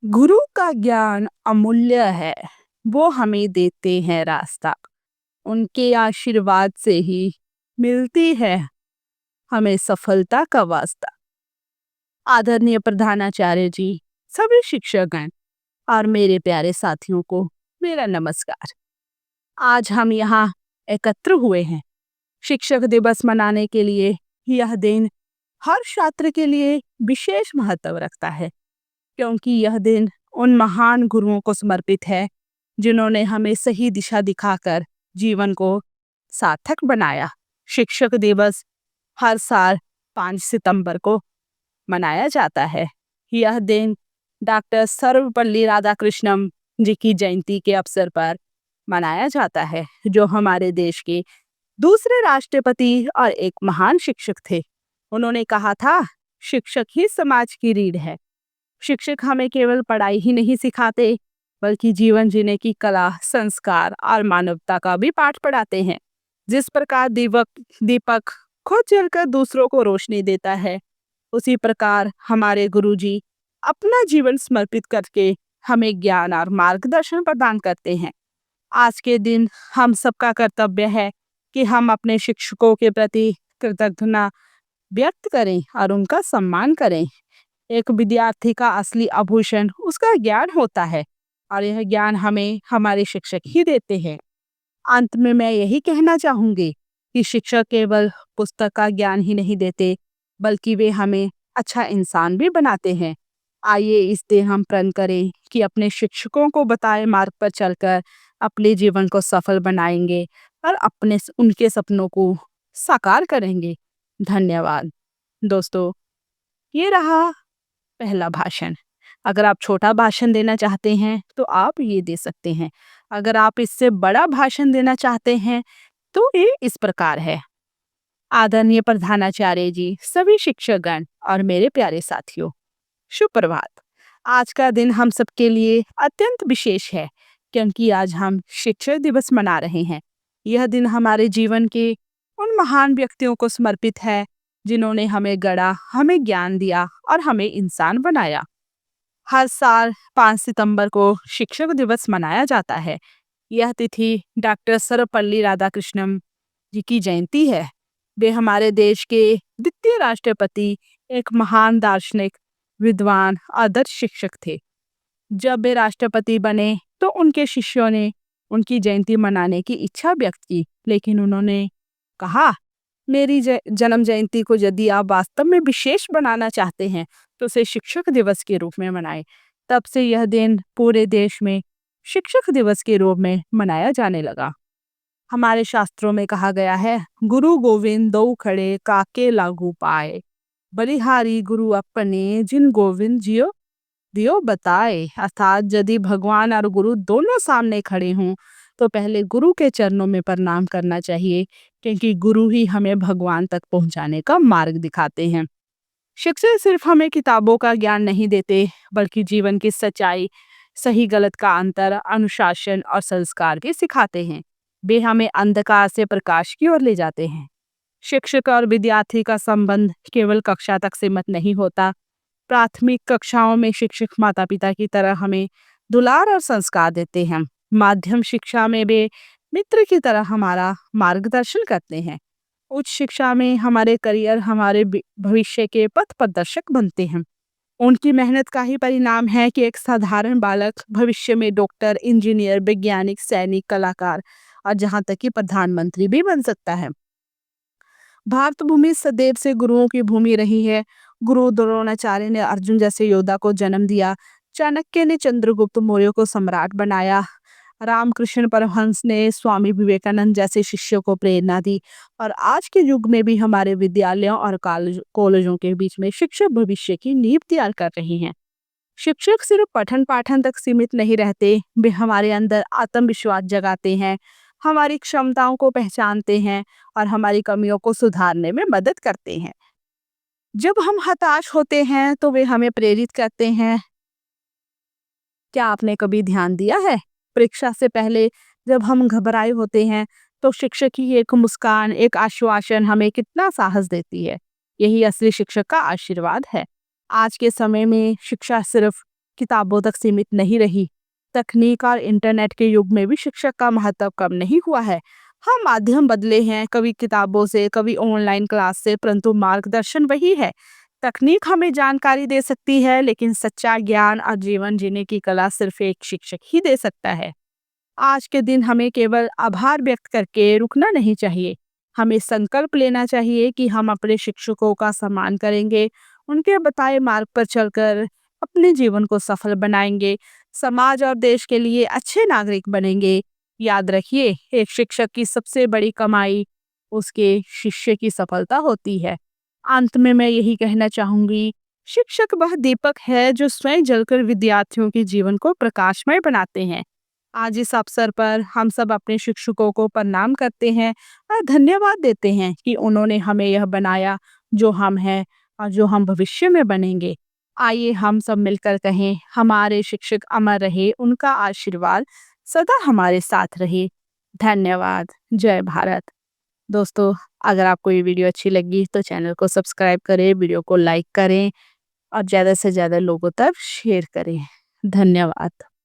गुरु का ज्ञान अमूल्य है। वो हमें देते हैं रास्ता। उनके आशीर्वाद से ही मिलती है हमें सफलता का वास्ता। आदरणीय प्रधानाचार्य जी, सभी शिक्षकगण और मेरे प्यारे साथियों को मेरा नमस्कार। आज हम यहाँ एकत्र हुए हैं शिक्षक दिवस मनाने के लिए। यह दिन हर छात्र के लिए विशेष महत्व रखता है, क्योंकि यह दिन उन महान गुरुओं को समर्पित है जिन्होंने हमें सही दिशा दिखाकर जीवन को सार्थक बनाया। शिक्षक दिवस हर साल 5 सितंबर को मनाया जाता है। यह दिन डॉक्टर सर्वपल्ली राधाकृष्णन जी की जयंती के अवसर पर मनाया जाता है, जो हमारे देश के दूसरे राष्ट्रपति और एक महान शिक्षक थे। उन्होंने कहा था, शिक्षक ही समाज की रीढ़ है। शिक्षक हमें केवल पढ़ाई ही नहीं सिखाते, बल्कि जीवन जीने की कला, संस्कार और मानवता का भी पाठ पढ़ाते हैं। जिस प्रकार दीपक खुद जलकर दूसरों को रोशनी देता है, उसी प्रकार हमारे गुरुजी अपना जीवन समर्पित करके हमें ज्ञान और मार्गदर्शन प्रदान करते हैं। आज के दिन हम सबका कर्तव्य है कि हम अपने शिक्षकों के प्रति कृतज्ञता व्यक्त करें और उनका सम्मान करें। एक विद्यार्थी का असली आभूषण उसका ज्ञान होता है, और यह ज्ञान हमें हमारे शिक्षक ही देते हैं। अंत में मैं यही कहना चाहूंगी कि शिक्षक केवल पुस्तक का ज्ञान ही नहीं देते, बल्कि वे हमें अच्छा इंसान भी बनाते हैं। आइए इस दिन हम प्रण करें कि अपने शिक्षकों को बताए मार्ग पर चलकर अपने जीवन को सफल बनाएंगे और अपने उनके सपनों को साकार करेंगे। धन्यवाद दोस्तों। ये रहा पहला भाषण। अगर आप छोटा भाषण देना चाहते हैं तो आप ये दे सकते हैं। अगर आप इससे बड़ा भाषण देना चाहते हैं तो ये इस प्रकार है। आदरणीय प्रधानाचार्य जी, सभी शिक्षकगण और मेरे प्यारे साथियों, शुभ प्रभात। आज का दिन हम सबके लिए अत्यंत विशेष है, क्योंकि आज हम शिक्षक दिवस मना रहे हैं। यह दिन हमारे जीवन के उन महान व्यक्तियों को समर्पित है जिन्होंने हमें गढ़ा, हमें ज्ञान दिया और हमें इंसान बनाया। हर साल 5 सितंबर को शिक्षक दिवस मनाया जाता है। यह तिथि डॉक्टर सर्वपल्ली राधाकृष्णन जी की जयंती है। वे हमारे देश के द्वितीय राष्ट्रपति, एक महान दार्शनिक, विद्वान, आदर्श शिक्षक थे। जब वे राष्ट्रपति बने तो उनके शिष्यों ने उनकी जयंती मनाने की इच्छा व्यक्त की, लेकिन उन्होंने कहा, मेरी जन्म जयंती को यदि आप वास्तव में विशेष बनाना चाहते हैं तो उसे शिक्षक दिवस के रूप में मनाएं। तब से यह दिन पूरे देश में शिक्षक दिवस के रूप में मनाया जाने लगा। हमारे शास्त्रों में कहा गया है, गुरु गोविंद दो खड़े काके लागू पाए, बलिहारी गुरु अपने जिन गोविंद जियो दियो बताए। अर्थात यदि भगवान और गुरु दोनों सामने खड़े हों तो पहले गुरु के चरणों में प्रणाम करना चाहिए, क्योंकि गुरु ही हमें भगवान तक पहुंचाने का मार्ग दिखाते हैं। शिक्षक सिर्फ हमें किताबों का ज्ञान नहीं देते, बल्कि जीवन की सच्चाई, सही गलत का अंतर, अनुशासन और संस्कार भी सिखाते हैं। वे हमें अंधकार से प्रकाश की ओर ले जाते हैं। शिक्षक और विद्यार्थी का संबंध केवल कक्षा तक सीमित नहीं होता। प्राथमिक कक्षाओं में शिक्षक माता पिता की तरह हमें दुलार और संस्कार देते हैं। माध्यम शिक्षा में वे मित्र की तरह हमारा मार्गदर्शन करते हैं। उच्च शिक्षा में हमारे करियर, हमारे भविष्य के पथ प्रदर्शक बनते हैं। उनकी मेहनत का ही परिणाम है कि एक साधारण बालक भविष्य में डॉक्टर, इंजीनियर, वैज्ञानिक, सैनिक, कलाकार और जहाँ तक कि प्रधानमंत्री भी बन सकता है। भारत भूमि सदैव से गुरुओं की भूमि रही है। गुरु द्रोणाचार्य ने अर्जुन जैसे योद्धा को जन्म दिया। चाणक्य ने चंद्रगुप्त मौर्य को सम्राट बनाया। रामकृष्ण परमहंस ने स्वामी विवेकानंद जैसे शिष्यों को प्रेरणा दी। और आज के युग में भी हमारे विद्यालयों और कॉलेजों के बीच में शिक्षक भविष्य की नींव तैयार कर रही हैं। शिक्षक सिर्फ पठन पाठन तक सीमित नहीं रहते, वे हमारे अंदर आत्मविश्वास जगाते हैं, हमारी क्षमताओं को पहचानते हैं और हमारी कमियों को सुधारने में मदद करते हैं। जब हम हताश होते हैं तो वे हमें प्रेरित करते हैं। क्या आपने कभी ध्यान दिया है, परीक्षा से पहले जब हम घबराए होते हैं तो शिक्षक की एक मुस्कान, एक आश्वासन हमें कितना साहस देती है। यही असली शिक्षक का आशीर्वाद है। आज के समय में शिक्षा सिर्फ किताबों तक सीमित नहीं रही। तकनीक और इंटरनेट के युग में भी शिक्षक का महत्व कम नहीं हुआ है। हाँ, माध्यम बदले हैं, कभी किताबों से, कभी ऑनलाइन क्लास से, परंतु मार्गदर्शन वही है। तकनीक हमें जानकारी दे सकती है, लेकिन सच्चा ज्ञान और जीवन जीने की कला सिर्फ एक शिक्षक ही दे सकता है। आज के दिन हमें केवल आभार व्यक्त करके रुकना नहीं चाहिए। हमें संकल्प लेना चाहिए कि हम अपने शिक्षकों का सम्मान करेंगे, उनके बताए मार्ग पर चलकर अपने जीवन को सफल बनाएंगे, समाज और देश के लिए अच्छे नागरिक बनेंगे। याद रखिए, एक शिक्षक की सबसे बड़ी कमाई उसके शिष्य की सफलता होती है। अंत में मैं यही कहना चाहूंगी, शिक्षक वह दीपक है जो स्वयं जलकर विद्यार्थियों के जीवन को प्रकाशमय बनाते हैं। आज इस अवसर पर हम सब अपने शिक्षकों को प्रणाम करते हैं और धन्यवाद देते हैं कि उन्होंने हमें यह बनाया जो हम हैं और जो हम भविष्य में बनेंगे। आइए हम सब मिलकर कहें, हमारे शिक्षक अमर रहे, उनका आशीर्वाद सदा हमारे साथ रहे। धन्यवाद। जय भारत। दोस्तों, अगर आपको ये वीडियो अच्छी लगी तो चैनल को सब्सक्राइब करें, वीडियो को लाइक करें और ज़्यादा से ज़्यादा लोगों तक शेयर करें। धन्यवाद।